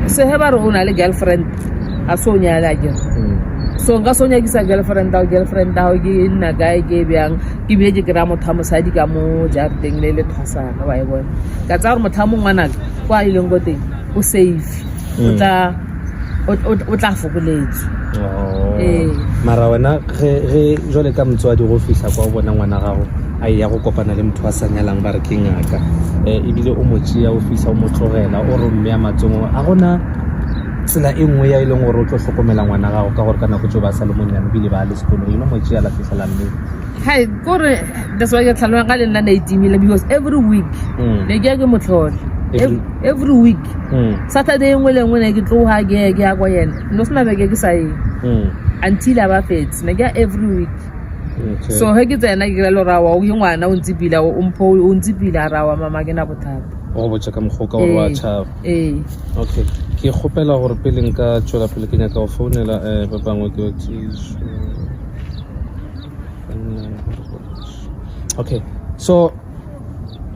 se he ba re o na le girlfriend a so nyala ke so nka so nyakisa girlfriend ao ke nna gae ke bjang ke bile ke kry-a motho a mosadi ka mo jarateng le le thwasana wa e bona ka tsaya gore motho a mongwanaka kwa a ileng ko teng o safe o tla fokoletse mara wena ge jwale ka motswadi go fihla kwa o bona ngwana gago a ya go kopana le motho a sa nyalang ba re ke ngaka ebile o mo tšea o fihla o mo tlogela o re mme a matsomo a gona tsela e nngwe ya e leng gore o tlo tlhokomela ngwana gago ka gore ka nako tso ba sa le monyane ebile ba le sekolo eno mo tšea la fitlhela mme hai kore that's why ke tlhaloganya ka le nna na itimile because every week ne ke ya ke motlhole every week Saturday engwe le engwe ne ke tloga ke ya kwa yena no sena beke ke sa eng until a ba fetse ne ke ya every week. So he ke tsena ke le rawa o ke ngwana o ntse o mpho o ntse rawa mama ke na bothata o botsa ka mogoka o wa tshaba okay ke gopela gore pele nka tshola pele ke nyaka go founela ba bangwe ke okay so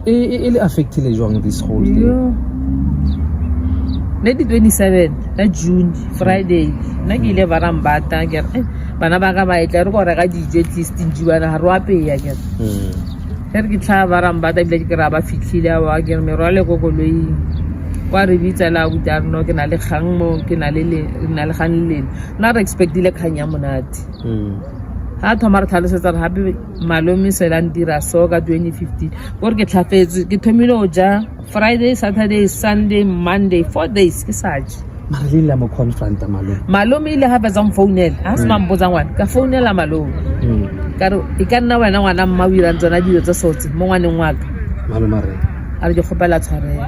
it affected jwang this whole thing ne di 27 na June Friday na ke ile ba rambata ke bana ba ka ba etla re go reka dijo at least njiwana ha rwa peya ke ke tla ba rambata bile ke ra ba fitlhile wa ke me rwale go koloi kwa re bitsa la go tla no ke na le kgang mo ke na le kgang le na re expectile kgang ya monate ha thoma re tlhalosetsa re hape malome se la ndira so ka 2015 gore ke tlhafetse ke thomile o ja Friday Saturday Sunday Monday 4 days ke saje mara le la mo confront malome ile ha ba tsang founela ha sena mboza ngwana ka founela malome ka re e ka nna wena ngwana mma o ira tsona dilo tsa sotse mo ngwaneng wa ka malome re a re ke gopela tshwarela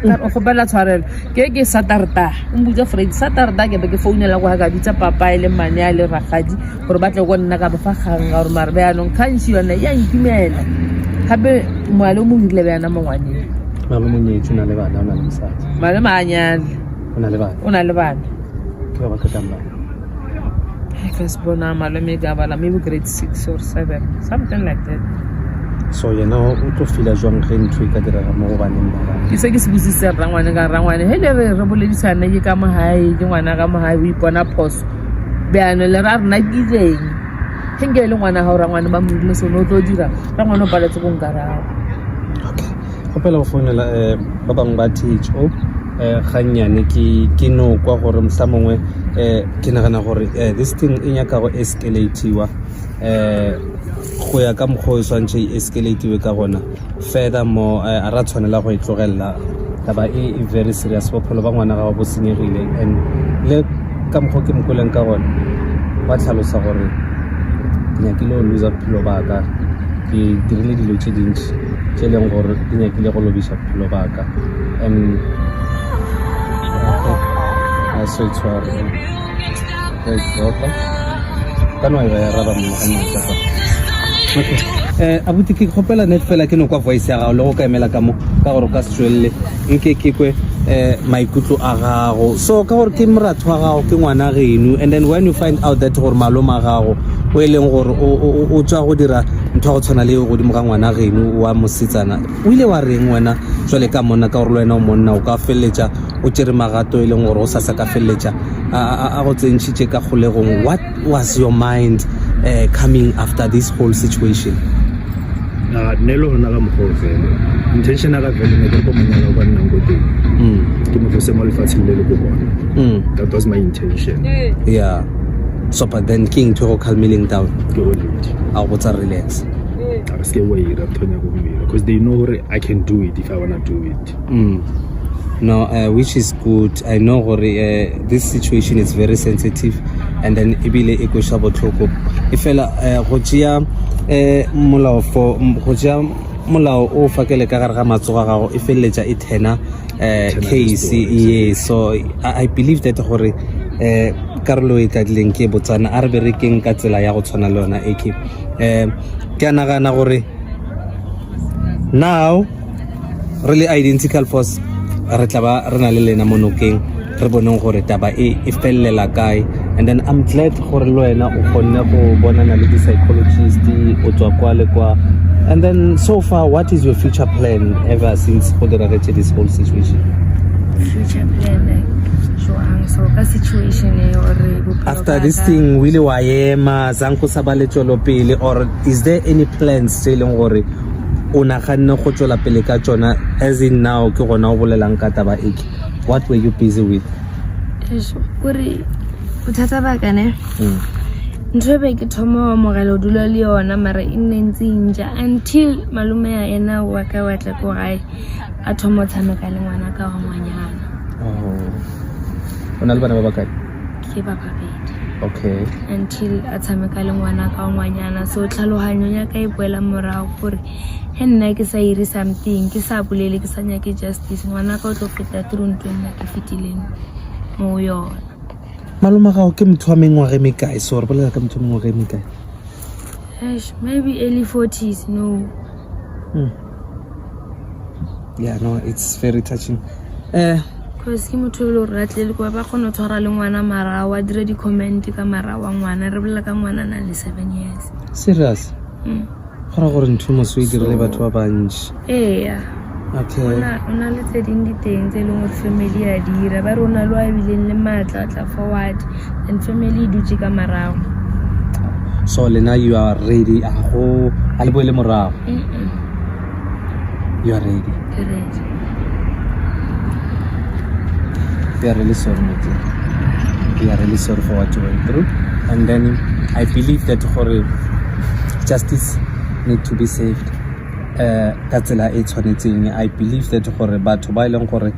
o gopela tshwarela ke Saturday o mbuja Friday Saturday ke be ke founela go ga bitsa papa ile mane a le ragadi gore ba tle go nna ka ba fa gang gore mare ba yanong khanshi yona ya ntimela gape malome o ile ba yana mo ngwaneng malome nyetso na le bana o na le mosadi malome a nyane o na le bana ke ba ka tamba first born malome ga bala maybe grade 6 or 7 something like that so o tlo fila jwang ge ntho ka dira mo go baneng ba ke se ke se butsitse rangwane ka rangwane he le re boledisana ke ka mohae ke ngwana ka mohae o ipona phoso beano le ra rena dileng henge le ngwana ha o rangwane ba mo ile so no tlo dira rangwane o baletse go nkarao okay gopela go founela ba bang ba THO ganyane ke no kwa gore msamongwe ke nagana gore this thing e nyaka go escalate-iwa go ya ka mokgwa o swantse e escalate-iwe ka gona further mo a ra tshwanela go itlogela taba e very serious bophelo ba ngwana ga bo senyegile and le ka mokgwa ke mokoleng ka gona ba tlhalosa gore nyakile o loser philo ba ka ke dirile dilo tse dintsi tse leng gore ke nyakile go lobisa philo ba ka and I so sorry kanwa ya raba mo ka okay abuti ke khopela net fela ke no kwa voice ya gago le go ka emela ka mo ka gore ka setswelle nke ke kwe maikutlo a gago so ka gore ke moratho wa gago ke ngwana geno and then when you find out that gore maloma gago o eleng gore o tswa go dira ntho go tshwana le go di moga ngwana geno wa mosetsana o ile wa reng wena jwale ka monna ka gore le wena o monna o ka felletsa o tsere magato eleng gore o sa ka felletsa a go tsentshitse ka kgolegong what was your mind coming after this whole situation nelo hona ka mogolo fela intention ka vele ne ke go monyana ba nna go teng ke mo fose mo lefatsheng le le go bona that was my intention yeah so but then king to calming down go lead I was relax I was way that Tony go me because they know I can do it if I want to do it no which is good I know this situation is very sensitive and then ibile e go shabo tlhoko e fela go tšea molao for go tšea molao o fakele ka gare ga matsoga gago e felletša e thena case yes so I believe that gore karolo e tladileng ke botsana a re berekeng ka tsela ya go tshwana le yona ke a nagana gore now really identical force re tla ba re na le lena mo nokeng re boneng gore taba e fellela kae and then I'm glad gore le wena o kgonne go bonana le di-psychologist o tswa kwa le kwa and then so far what is your future plan ever since go diragetse this whole situation future plan like jwang so ka situation e or after this thing will wa ema zanku sa ba le tswelo pele or is there any plans tse leng gore o naganne go tswela pele ka tsona as in now ke gona o bolelang ka taba eke what were you busy with gore bothata ba ka ne ntho be ke thomo mogelo dula le yona mara e ntse nja until malume ya ena wa ka wa tla go gae a thomo tshameka le ngwana ka wa ngwanyana ona le bana ba bakae ke ba babedi okay until a tshameka le ngwana ka wa ngwanyana so tlhaloganyo ya ka e boela morago gore he nna ke sa iri something ke sa bolele ke sa nyake justice ngwana ka o tlo feta through nna ke fitileng mo yona maloma ga o ke motho wa mengwaga e mekae so re bolela ka motho wa mengwaga e mekae maybe early 40s no yeah no it's very touching because ke motho le re ratlele go ba gone tshwara le ngwana mara wa dire di comment ka mara wa ngwana re bolela ka ngwana na le 7 years serious gora gore ntho mo se dire batho ba bantsi okay ona le tse ding di teng tse leng gore family ya dira ba rona lo a bileng le matla tla forward and family dutse ka marago so lena you are ready a le boele morago you are ready we are really sorry Mati. We are really sorry for what you went through and then I believe that justice need to be saved ka tsela e tshwanetseng I believe that gore batho ba ileng gore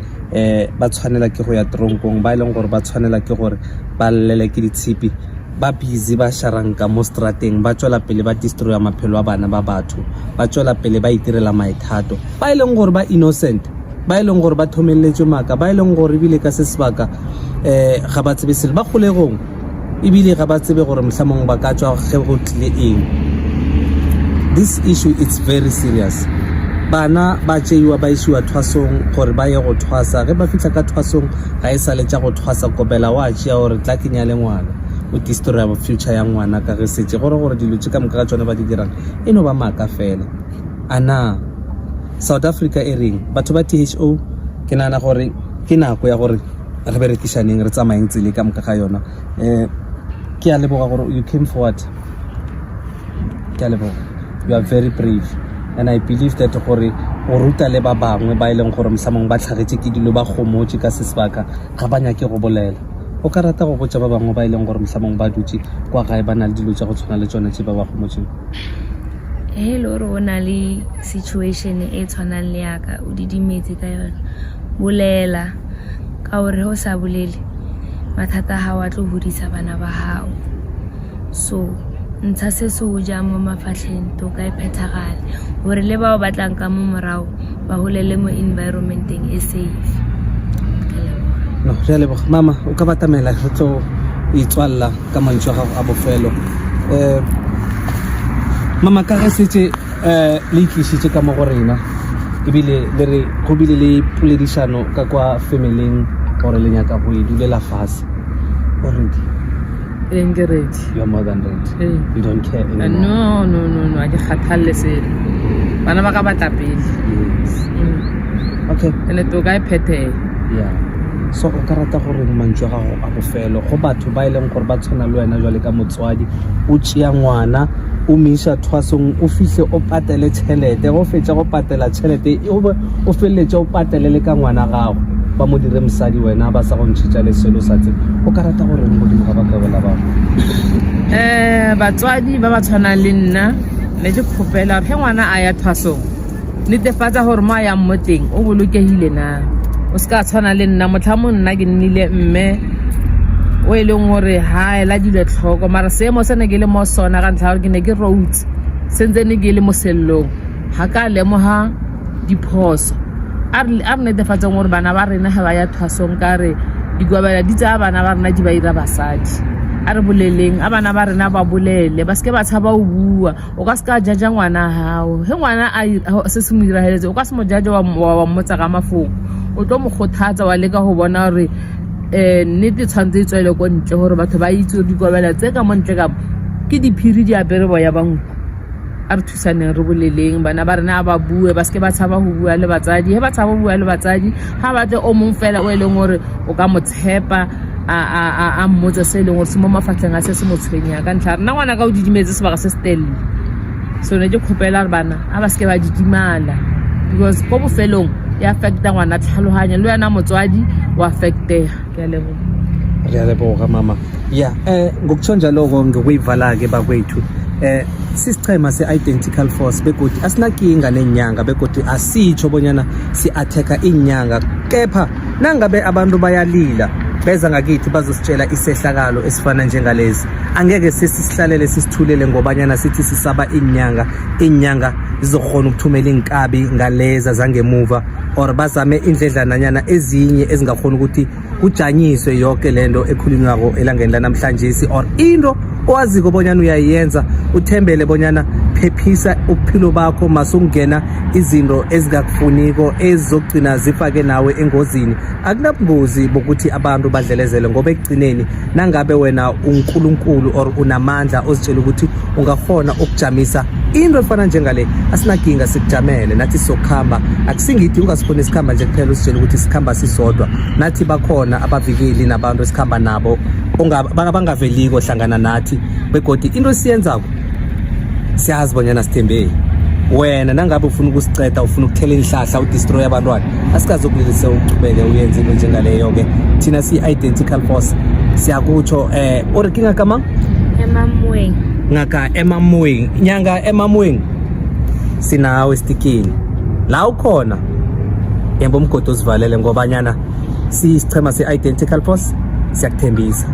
ba tshwanela ke go ya tronkong ba ileng gore ba tshwanela ke gore ba lele ke ditshipi ba busy ba sharanka mo strateng ba tswela pele ba destroy maphelo a bana ba batho ba tswela pele ba itirela maithato ba ileng gore ba innocent ba ileng gore ba thomeletswe maka ba ileng gore bile ka se sebaka ga ba tsebe sele ba kgolegong ebile ga ba tsebe gore mhlamong ba ka tswa ge go tle eng this issue it's very serious bana ba tseiwa ba isiwa thwasong gore ba ye go thwasa ge ba fitla ka thwasong ga e sale tsa go thwasa kopela wa tšea gore tla kenya le ngwana o destroy ya future ya ngwana ka ge setse gore dilo tse ka moka ga tsone ba di dirang e no ba maka fela ana South Africa e reng batho ba THO ke nana gore ke nako ya gore re berekishaneng re tsamayeng tsele ka moka ga yona ke a leboga gore you came forward ke a leboga you are very brave and I believe that gore o ruta le ba bangwe ba ileng gore msamong ba tlhagetse ke dilo ba gomotse ka sesebaka ga ba nyake go bolela o ka rata go botsa ba bangwe ba ileng gore msamong ba dutse kwa gae ba na le dilo tsa go tshwana le tsone tse ba ba gomotseng hello re ona le situation e tshwanang le yaka o didimetse ka yona bolela ka gore ho sa bolele mathata ha wa tlo hodisa bana ba hao so ntsha se se o ja mo mafatlheng to ka iphethagale gore le ba o batlang ka mo morago ba holele mo environmenteng e safe no re leboga mama o ka batamela go tlo itswalla ka mantšwa gago a bofelo mama ka ge setse le itlisitse ka mo go rena ebile le re go bile le poledišano ka kwa familing gore le nyaka go e dulela fase already ready you are more than ready you don't care anymore no a ke kgathalle sele bana ba ka batla pele okay ene to ka iphethela yeah so o ka rata gore mantšwa gago a bofelo go batho ba ileng gore ba tshwana le wena jwale ka motswadi o tšea ngwana o misa thwasong o fihle o patele tšhelete go fetša go patela tšhelete o feleletse o patele le ka ngwana gago ba mo dire mosadi wena ba sa go ntšhitša le selo sa tsebe o ka rata gore modimo ga ba kabela ba batswadi ba ba tshwanang le nna ne ke kgopela ge ngwana a ya thwasong netefatsa gore mo a yang mo teng o bolokegile na o se ka tshwana le nna motlhamo nna ke nnile mme o e leng gore ha ela dile tlhoko mara seemo se ne ke le mo sona ka ntlha gore ke ne ke roads sentse ne ke le mo sellong ga ka lemoga diphoso a re netefatseng gore bana ba rena ga ba ya thwasong ka re digwabela di tsaya bana ba rena di ba ira basadi a re boleleng a bana ba rena ba bolele ba seke ba tshaba o bua o ka se ka jaja ngwana hao he ngwana a se se mo iraheletse o ka se mo jaja wa mmotsa ka mafoko o tlo mo kgothatsa wa leka go bona gore nnete tshwanetse e tswele ko ntle gore batho ba itse digwabela tse ka mo ntle ka ke diphiri di apere boya ba nku a re thusaneng re boleleng bana ba rena ba bue ba ske ba tshaba ho bua le batsadi he ba tshaba ho bua le batsadi ha ba tle o mong fela o eleng hore o ka mo tshepa a mmotsa se eleng hore se mo mafatleng a se mo tshwenya ka ntlha rena ngwana ka o didimetse sebaka se stelle so ne ke khopela re bana a ba ske ba didimala because go bofelong ya affecta ngwana tlhalohanya le yana motswadi wa affecteha ke a leboga re a leboga mama ya ngokutsho njalo-ko ngokuyivala-ke bakwethu sisichema se-identical force begodi asinakinga nenyanga begodi asitsho bonyana si-atheka inyanga kepha nangabe abantu bayalila beza ngakithi bazositshela isehlakalo esifana njengalezi angeke sesisihlalele sisithulele ngobanyana sithi sisaba inyanga zizokhona ukuthumela inkabi ngaleza zangemuva or bazame indledlananyana ezinye ezingakhona ukuthi kujanyiswe yonke lento ekhulunywako elangeni lanamhlanje or into owaziko bonyana uyayenza uthembele bonyana phephisa ubuphilo bakho masungena izinto ezingakufuniko ezizogcina zifake nawe engozini akunabungozi bokuthi abantu badlelezele ngoba ekugcineni nangabe wena uNkulunkulu or unamandla ozitshela ukuthi ungakhona ukujamisa into efana njengale asinakinga sikujamele nathi sokuhamba akusingithi ungasifuni isikhamba nje kuphela usitshela ukuthi sikhamba sisodwa nathi bakhona abavikeli nabantu esikhamba nabo bangaveliko hlangana nathi begodi into esiyenzako siyazi bonyana sithembe wena nangabe ufuna ukusiceda ufuna ukuthela inhlahla udestroy abantwana asikazokulilise uqhubeke uyenze into njengaleyo-ke thina siyi-identical force siyakutsho orikinga kama Emamweng. ngaka Emamweng nyanga Emamweng sinawe stikini la ukhona yembo umgodi uzivalele ngobanyana sisichema se-identical force siyakuthembisa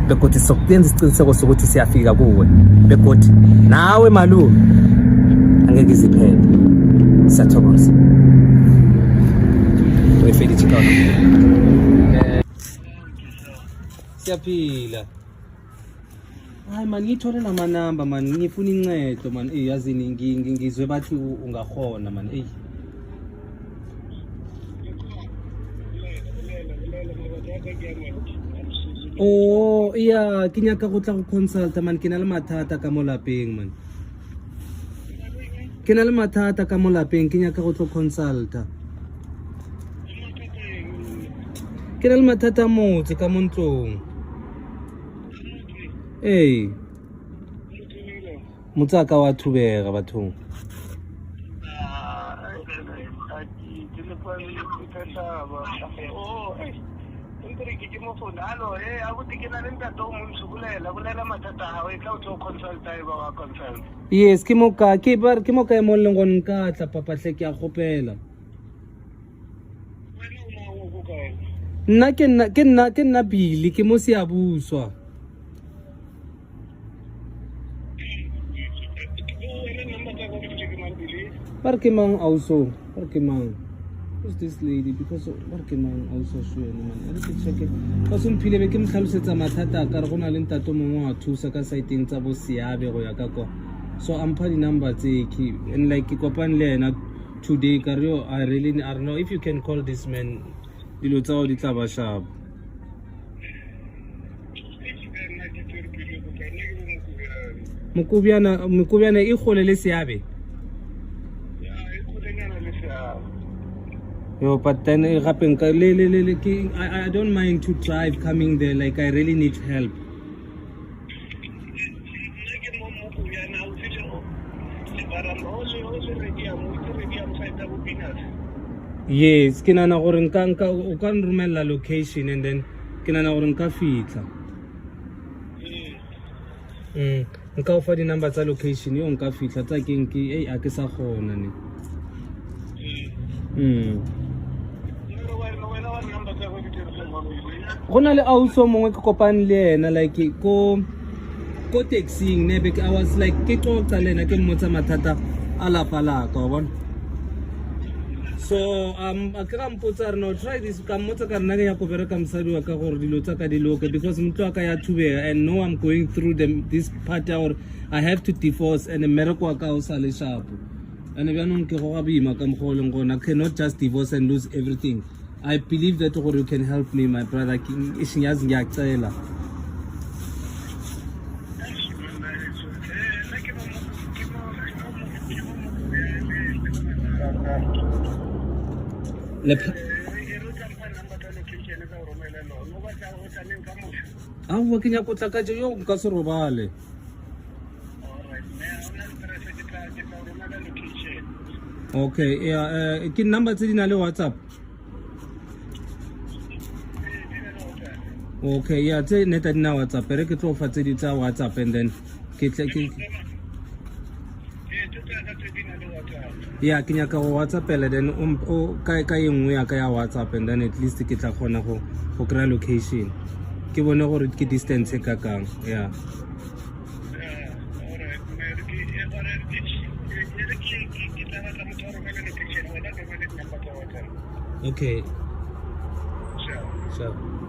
begodi sokuyenza isiqiniseko sokuthi siyafika kuwe begodi nawe malume angeke iziphele siyathokoza wefedi chikona siyaphila hayi man ngithole namanamba man ngifuna incedo man yazini ngizwe bathi ungakhona man oh iya ke nyaka go tla go consulta man ke na le mathata ka mo lapeng man ke na le mathata ka mo lapeng ke nyaka go tlo consulta ke na le mathata motse ka mo ntlong motsaka wa thubega bathong yes ke moka e mo leng gone nka tla papatle ke a kgopela nna ke nna Billy ke mo Seabuswa Bare ke mang also bare ke mang who's this lady because bare ke mang also sure man I need to check it ka somphile be ke mtlhalosetsa mathata ka re gona le ntato mongwe wa thusa ka saiteng tsa bo Seabe go ya ka kwa so ampha di number tse ke and like ke kopane le yena today ka re I really I don't know if you can call this man dilo tsa o di tla ba sharp Mokobiana e gole le Seabe yo but then I don't mind to drive coming there like I really need help yes ke nana gore nka o ka nromella location and then ke nana gore nka fitla nka o fa di number tsa location yo nka fitla tsa keng ke a ke sa gona ne gona le auso mongwe ke kopane le yena like ko taxing ne be I was like ke tloka le nna ke mmotsa mathata a lapa la ka wa bona so a ka mpotsa re no try this ka mmotsa ka rena ke ya go bereka mosadi wa ka gore dilo tsa ka di loke because motho wa ka ya thubega and no I'm going through this part or I have to divorce and mmereko wa ka o sa le sharp and bjanong ke go ga boima ka mogoleng gona I cannot just divorce and lose everything I believe that you can help me my brother ishinyazi ngiyacela aowa ke nyako tla ka je yo nka se robale. Okay, yeah, ke number tse di na le WhatsApp. Okay, yeah, tse neta di na WhatsApp re ke tlo fa tse di tsa WhatsApp and then ke yeah ke nyaka go WhatsAppela then ka engwe ya ka ya WhatsApp and then at least ke tla kgona go kry location ke bone gore ke distance ka kang. Yeah, okay, sure.